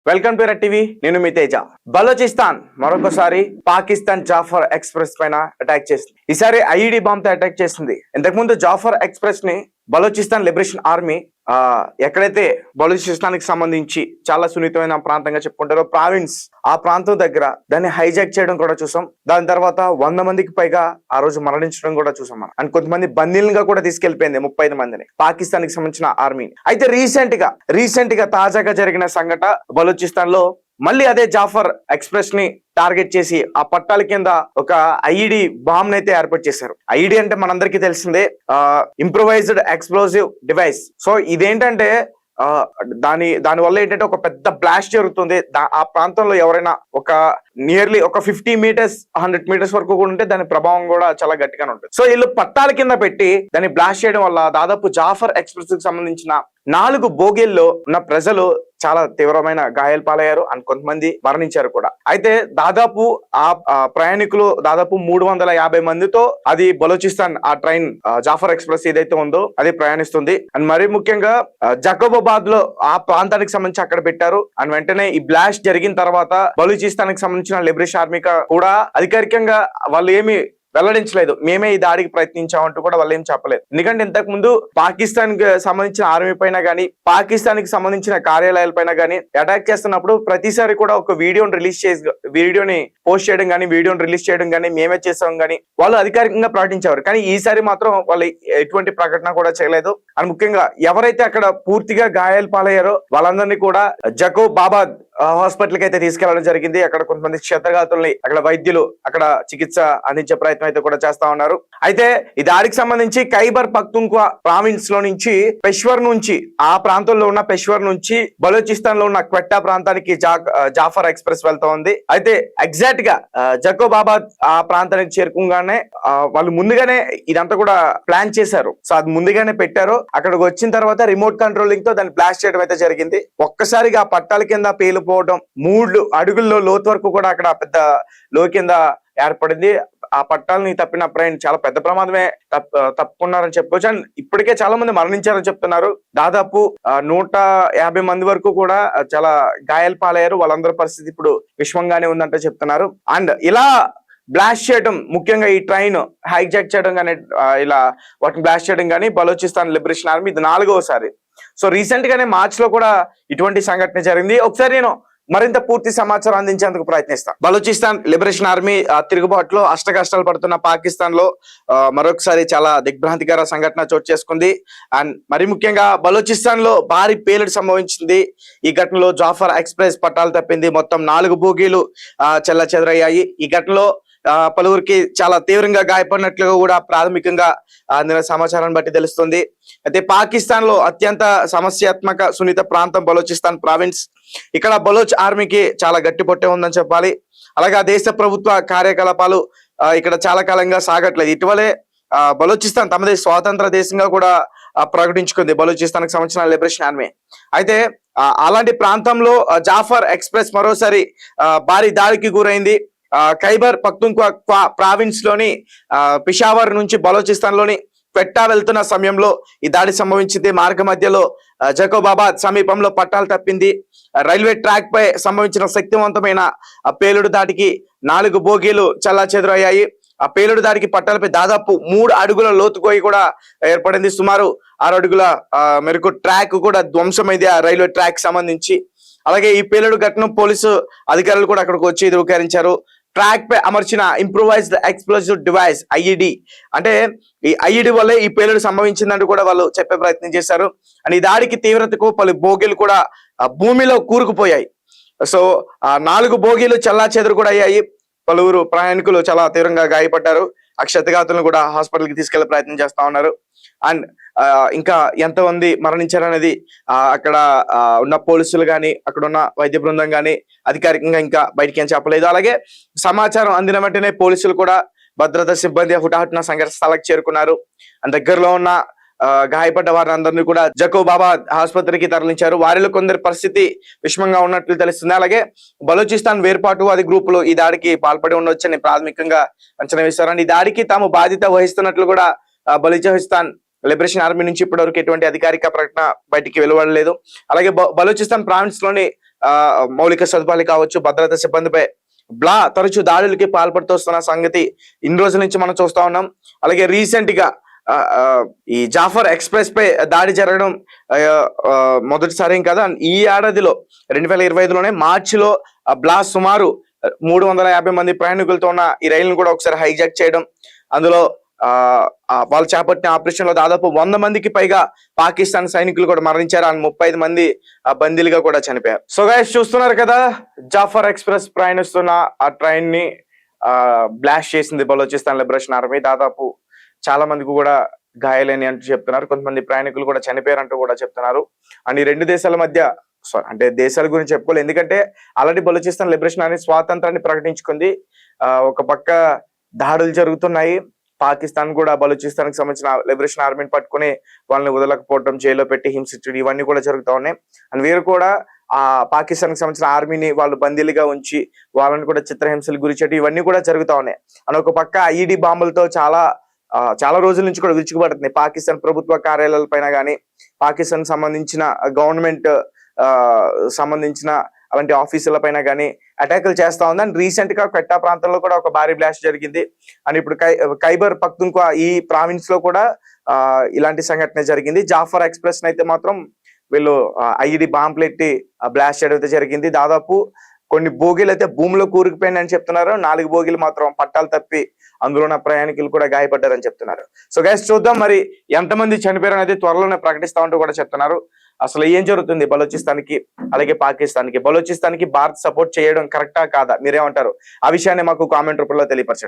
Welcome to red TV. నేను మీ తేజ. బలోచిస్తాన్ మరొకసారి Pakistan Jafar express పైన అటాక్ చేసింది. ఈసారి ఐఈడి బాంబ్ తో అటాక్ చేసింది. ఇంతకుముందు జాఫర్ ఎక్స్ప్రెస్ ని బలోచిస్తాన్ లిబరేషన్ ఆర్మీ ఎక్కడైతే బలోచిస్తాన్ కి సంబంధించి చాలా సున్నితమైన ప్రాంతంగా చెప్పుకుంటారో ప్రావిన్స్, ఆ ప్రాంతం దగ్గర దాన్ని హైజాక్ చేయడం కూడా చూసాం. దాని తర్వాత 100 మందికి పైగా ఆ రోజు మరణించడం కూడా చూసాం మనం. అండ్ కొంతమంది బందీలుగా కూడా తీసుకెళ్లిపోయింది 35 మందిని పాకిస్తాన్ కి సంబంధించిన ఆర్మీ. అయితే రీసెంట్ గా తాజాగా జరిగిన సంఘటన బలోచిస్తాన్ లో మళ్ళీ అదే జాఫర్ ఎక్స్ప్రెస్ ని టార్గెట్ చేసి ఆ పట్టాల కింద ఒక ఐఈడి బాంబ్ అయితే ఏర్పాటు చేశారు. ఐఈడి అంటే మనందరికీ తెలిసిందే, ఇంప్రూవైజ్డ్ ఎక్స్ప్లోజివ్ డివైస్. సో ఇదేంటంటే దాని వల్ల ఏంటంటే ఒక పెద్ద బ్లాస్ట్ జరుగుతుంది. ఆ ప్రాంతంలో ఎవరైనా ఒక నియర్లీ ఒక 50 మీటర్స్ 100 మీటర్స్ వరకు కూడా ఉంటే దాని ప్రభావం కూడా చాలా గట్టిగానే ఉంటుంది. సో వీళ్ళు పట్టాల కింద పెట్టి దాన్ని బ్లాస్ట్ చేయడం వల్ల దాదాపు జాఫర్ ఎక్స్ప్రెస్ కి సంబంధించిన 4 బోగీల్లో ఉన్న ప్రజలు చాలా తీవ్రమైన గాయాలు పాలయ్యారు అండ్ కొంతమంది మరణించారు కూడా. అయితే దాదాపు ఆ ప్రయాణికులు దాదాపు 350 మందితో అది బలోచిస్తాన్ ఆ ట్రైన్ జాఫర్ ఎక్స్ప్రెస్ ఏదైతే ఉందో అది ప్రయాణిస్తుంది. అండ్ మరీ ముఖ్యంగా జకోబాబాద్ లో ఆ ప్రాంతానికి సంబంధించి అక్కడ పెట్టారు. అండ్ వెంటనే ఈ బ్లాస్ట్ జరిగిన తర్వాత బలూచిస్తాన్ కి సంబంధించిన లిబరేషన్ ఆర్మీ కూడా అధికారికంగా వాళ్ళు ఏమి వెల్లడించలేదు, మేమే ఈ దాడికి ప్రయత్నించామంటూ కూడా వాళ్ళు ఏం చెప్పలేదు. ఎందుకంటే ఇంతకు ముందు పాకిస్తాన్ కి సంబంధించిన ఆర్మీ పైన గానీ పాకిస్తాన్ కి సంబంధించిన కార్యాలయాల పైన గానీ అటాక్ చేస్తున్నప్పుడు ప్రతిసారి కూడా ఒక వీడియోని పోస్ట్ చేయడం గానీ వీడియోని రిలీజ్ చేయడం గానీ మేమే చేసాం గానీ వాళ్ళు అధికారికంగా ప్రకటించేవారు. కానీ ఈసారి మాత్రం వాళ్ళు ఎటువంటి ప్రకటన కూడా చేయలేదు. అని ముఖ్యంగా ఎవరైతే అక్కడ పూర్తిగా గాయాలు పాలయ్యారో వాళ్ళందరినీ కూడా జకోబాబాద్ హాస్పిటల్ కి అయితే తీసుకెళ్లడం జరిగింది. అక్కడ కొంతమంది క్షతగాతుల్ని అక్కడ వైద్యులు అక్కడ చికిత్స అందించే ప్రయత్నం అయితే కూడా చేస్తా ఉన్నారు. అయితే ఈ దాడికి సంబంధించి ఖైబర్ పఖ్తూన్ఖ్వా ప్రావిన్స్ లో నుంచి పెష్వర్ నుంచి ఆ ప్రాంతంలో ఉన్న పెష్వర్ నుంచి బలోచిస్తాన్ లో ఉన్న క్వెట్టా ప్రాంతానికి జాఫర్ ఎక్స్ప్రెస్ వెళ్తా ఉంది. అయితే ఎగ్జాక్ట్ గా జకోబాబాద్ ఆ ప్రాంతానికి చేరుకోగానే వాళ్ళు ముందుగానే ఇదంతా కూడా ప్లాన్ చేశారు. సో అది ముందుగానే పెట్టారు. అక్కడికి వచ్చిన తర్వాత రిమోట్ కంట్రోలింగ్ తో దాన్ని బ్లాస్ట్ చేయడం అయితే జరిగింది. ఒక్కసారిగా ఆ పట్టాల కింద పేలిపోవడం 3 అడుగుల్లో లోతు వరకు కూడా అక్కడ పెద్ద లో కింద ఏర్పడింది. ఆ పట్టాలని తప్పినప్పుడు ఆయన చాలా పెద్ద ప్రమాదమే తప్పుకున్నారని చెప్పుకోవచ్చు. అండ్ ఇప్పటికే చాలా మంది మరణించారని చెప్తున్నారు. దాదాపు 150 మంది వరకు కూడా చాలా గాయాలు పాలయ్యారు. వాళ్ళందరి పరిస్థితి ఇప్పుడు విషమంగానే ఉందంటే చెప్తున్నారు. అండ్ ఇలా బ్లాస్ట్ చేయడం, ముఖ్యంగా ఈ ట్రైన్ హైజాక్ చేయడం కానీ ఇలా వాటిని బ్లాస్ట్ చేయడం కానీ బలోచిస్తాన్ లిబరేషన్ ఆర్మీ ఇది 4వసారి. సో రీసెంట్ గానే మార్చ్ లో కూడా ఇటువంటి సంఘటన జరిగింది. ఒకసారి నేను మరింత పూర్తి సమాచారం అందించేందుకు ప్రయత్నిస్తాను. బలూచిస్తాన్ లిబరేషన్ ఆర్మీ తిరుగుబాటులో అష్టకష్టాలు పడుతున్న పాకిస్తాన్ లో మరొకసారి చాలా దిగ్భ్రాంతికర సంఘటన చోటు చేసుకుంది. అండ్ మరి ముఖ్యంగా బలూచిస్తాన్ లో భారీ పేలుడు సంభవించింది. ఈ ఘటనలో జాఫర్ ఎక్స్ప్రెస్ పట్టాలు తప్పింది. మొత్తం 4 బోగీలు చెల్లచెదరయ్యాయి. ఈ ఘటనలో పలువురికి చాలా తీవ్రంగా గాయపడినట్లుగా కూడా ప్రాథమికంగా అందిన సమాచారాన్ని బట్టి తెలుస్తుంది. అయితే పాకిస్తాన్ లో అత్యంత సమస్యాత్మక సున్నిత ప్రాంతం బలోచిస్తాన్ ప్రావిన్స్. ఇక్కడ బలోచ్ ఆర్మీకి చాలా గట్టి పొట్టే ఉందని చెప్పాలి. అలాగే దేశ ప్రభుత్వ కార్యకలాపాలు ఇక్కడ చాలా కాలంగా సాగట్లేదు. ఇటీవలే బలోచిస్తాన్ తమదే స్వాతంత్ర దేశంగా కూడా ప్రకటించుకుంది బలోచిస్తాన్ కి సంబంధించిన లిబరేషన్ ఆర్మీ. అయితే అలాంటి ప్రాంతంలో జాఫర్ ఎక్స్ప్రెస్ మరోసారి భారీ దాడికి గురైంది. ఖైబర్ పఖ్తూన్ఖ్వా ప్రావిన్స్ లోని పిషావర్ నుంచి బలోచిస్తాన్ లోని క్వెట్టా వెళ్తున్న సమయంలో ఈ దాడి సంభవించింది. మార్గ మధ్యలో జకోబాబాద్ సమీపంలో పట్టాలు తప్పింది. రైల్వే ట్రాక్ పై సంభవించిన శక్తివంతమైన పేలుడు దాడికి 4 బోగీలు చెల్లాచెదురయ్యాయి. ఆ పేలుడు దాడికి పట్టాలపై దాదాపు 3 అడుగుల లోతుకోయి కూడా ఏర్పడింది. సుమారు 6 అడుగుల మేరకు ట్రాక్ కూడా ధ్వంసమైంది ఆ రైల్వే ట్రాక్ సంబంధించి. అలాగే ఈ పేలుడు ఘటన పోలీసు అధికారులు కూడా అక్కడికి వచ్చి ధృవీకరించారు. ట్రాక్ పై అమర్చిన ఇంప్రూవైజ్డ్ ఎక్స్ప్లోజివ్ డివైస్ ఐఈడి, అంటే ఈ ఐఈడి వల్లే ఈ పేలుడు సంభవించిందంటూ కూడా వాళ్ళు చెప్పే ప్రయత్నం చేశారు. అండ్ ఈ దాడికి తీవ్రతకు పలు బోగీలు కూడా భూమిలో కూరుకుపోయాయి. సో 4 బోగీలు చెల్లాచెదురు కూడా అయ్యాయి. పలువురు ప్రయాణికులు చాలా తీవ్రంగా గాయపడ్డారు. ఆ క్షతగాతులను కూడా హాస్పిటల్ కి తీసుకెళ్లే ప్రయత్నం చేస్తా ఉన్నారు. అండ్ ఇంకా ఎంతమంది మరణించారనేది అక్కడ ఉన్న పోలీసులు గాని అక్కడ ఉన్న వైద్య బృందం గాని అధికారికంగా ఇంకా బయటికి ఏం చెప్పలేదు. అలాగే సమాచారం అందిన వెంటనే పోలీసులు కూడా భద్రతా సిబ్బంది హుటాహుటిన సంఘర్షణ స్థలానికి చేరుకున్నారు. అండ్ దగ్గరలో ఉన్న గాయపడ్డ వారందరినీ కూడా జకోబాబాద్ ఆసుపత్రికి తరలించారు. వారిలో కొందరి పరిస్థితి విషమంగా ఉన్నట్లు తెలుస్తుంది. అలాగే బలూచిస్తాన్ వేర్పాటువాది గ్రూపులు ఈ దాడికి పాల్పడి ఉండొచ్చని ప్రాథమికంగా అంచనా వేశారు. ఈ దాడికి తాము బాధ్యత వహిస్తున్నట్లు కూడా బలూచిస్తాన్ లిబరేషన్ ఆర్మీ నుంచి ఇప్పటివరకు ఎటువంటి అధికారిక ప్రకటన బయటికి వెలువడలేదు. అలాగే బలూచిస్తాన్ ప్రావిన్స్ లోని మౌలిక సదుపాయాలు కావచ్చు, భద్రతా సిబ్బందిపై తరచూ దాడులకి పాల్పడుతూస్తున్న సంగతి ఇన్ని రోజుల నుంచి మనం చూస్తా ఉన్నాం. అలాగే రీసెంట్ గా ఈ జాఫర్ ఎక్స్ప్రెస్ పై దాడి జరగడం మొదటిసారి ఏం కదా. ఈ ఏడాదిలో 2025లోనే మార్చిలో సుమారు 350 మంది ప్రయాణికులతో ఉన్న ఈ రైలును కూడా ఒకసారి హైజాక్ చేయడం, అందులో వాళ్ళు చేపట్టిన ఆపరేషన్ లో దాదాపు 100 మందికి పైగా పాకిస్తాన్ సైనికులు కూడా మరణించారు. అండ్ 35 మంది బందీలుగా కూడా చనిపోయారు. సో గైస్ చూస్తున్నారు కదా, జాఫర్ ఎక్స్ప్రెస్ ప్రయాణిస్తున్న ఆ ట్రైన్ ని బ్లాస్ట్ చేసింది బలోచిస్తాన్ లిబరేషన్ ఆర్మీ. దాదాపు చాలా మందికి కూడా గాయాలని అంటూ చెప్తున్నారు. కొంతమంది ప్రయాణికులు కూడా చనిపోయారంటూ కూడా చెప్తున్నారు. అండ్ ఈ రెండు దేశాల మధ్య అంటే దేశాల గురించి చెప్పుకోలేదు, ఎందుకంటే ఆల్రెడీ బలోచిస్తాన్ లిబరేషన్ ఆర్మీ స్వాతంత్రాన్ని ప్రకటించుకుంది. ఒక పక్క దాడులు జరుగుతున్నాయి, పాకిస్తాన్ కూడా బలూచిస్తాన్ కి సంబంధించిన లిబరేషన్ ఆర్మీని పట్టుకుని వాళ్ళని వదలకపోవడం, జైల్లో పెట్టి హింసించడం, ఇవన్నీ కూడా జరుగుతూ ఉన్నాయి. అండ్ వీరు కూడా ఆ పాకిస్తాన్ కి సంబంధించిన ఆర్మీని వాళ్ళు బందీలుగా ఉంచి వాళ్ళని కూడా చిత్రహింసలు గురి చేయడం, ఇవన్నీ కూడా జరుగుతూ ఉన్నాయి. అండ్ ఒక పక్క ఐఈడి బాంబులతో చాలా రోజుల నుంచి కూడా విరుచుకుపడుతుంది పాకిస్తాన్ ప్రభుత్వ కార్యాలయాల పైన కానీ, పాకిస్తాన్ సంబంధించిన గవర్నమెంట్ సంబంధించిన అలాంటి ఆఫీసుల పైన కానీ అటాకులు చేస్తా ఉంది. అండ్ రీసెంట్ గా క్వెట్టా ప్రాంతంలో కూడా ఒక భారీ బ్లాస్ట్ జరిగింది. అండ్ ఇప్పుడు ఖైబర్ పఖ్తూన్ఖ్వా ఈ ప్రావిన్స్ లో కూడా ఇలాంటి సంఘటన జరిగింది. జాఫర్ ఎక్స్ప్రెస్ అయితే మాత్రం వీళ్ళు ఐఈడి బాంబులు ఎట్టి బ్లాస్ట్ చేయడం అయితే జరిగింది. దాదాపు కొన్ని బోగీలు అయితే భూమిలో కూరుకుపోయింది అని చెప్తున్నారు. 4 బోగీలు మాత్రం పట్టాలు తప్పి అందులో ఉన్న ప్రయాణికులు కూడా గాయపడ్డారని చెప్తున్నారు. సో గైస్ చూద్దాం మరి ఎంతమంది చనిపోయారు అనేది త్వరలోనే ప్రకటిస్తామంటూ కూడా చెప్తున్నారు. అసలు ఏం జరుగుతుంది బలోచిస్తాన్ కి అలాగే పాకిస్తాన్ కి? బలోచిస్తాన్ కి భారత్ సపోర్ట్ చేయడం కరెక్టా కాదా? మీరేమంటారు? ఆ విషయాన్ని మాకు కామెంట్ రూపంలో తెలియపరచండి.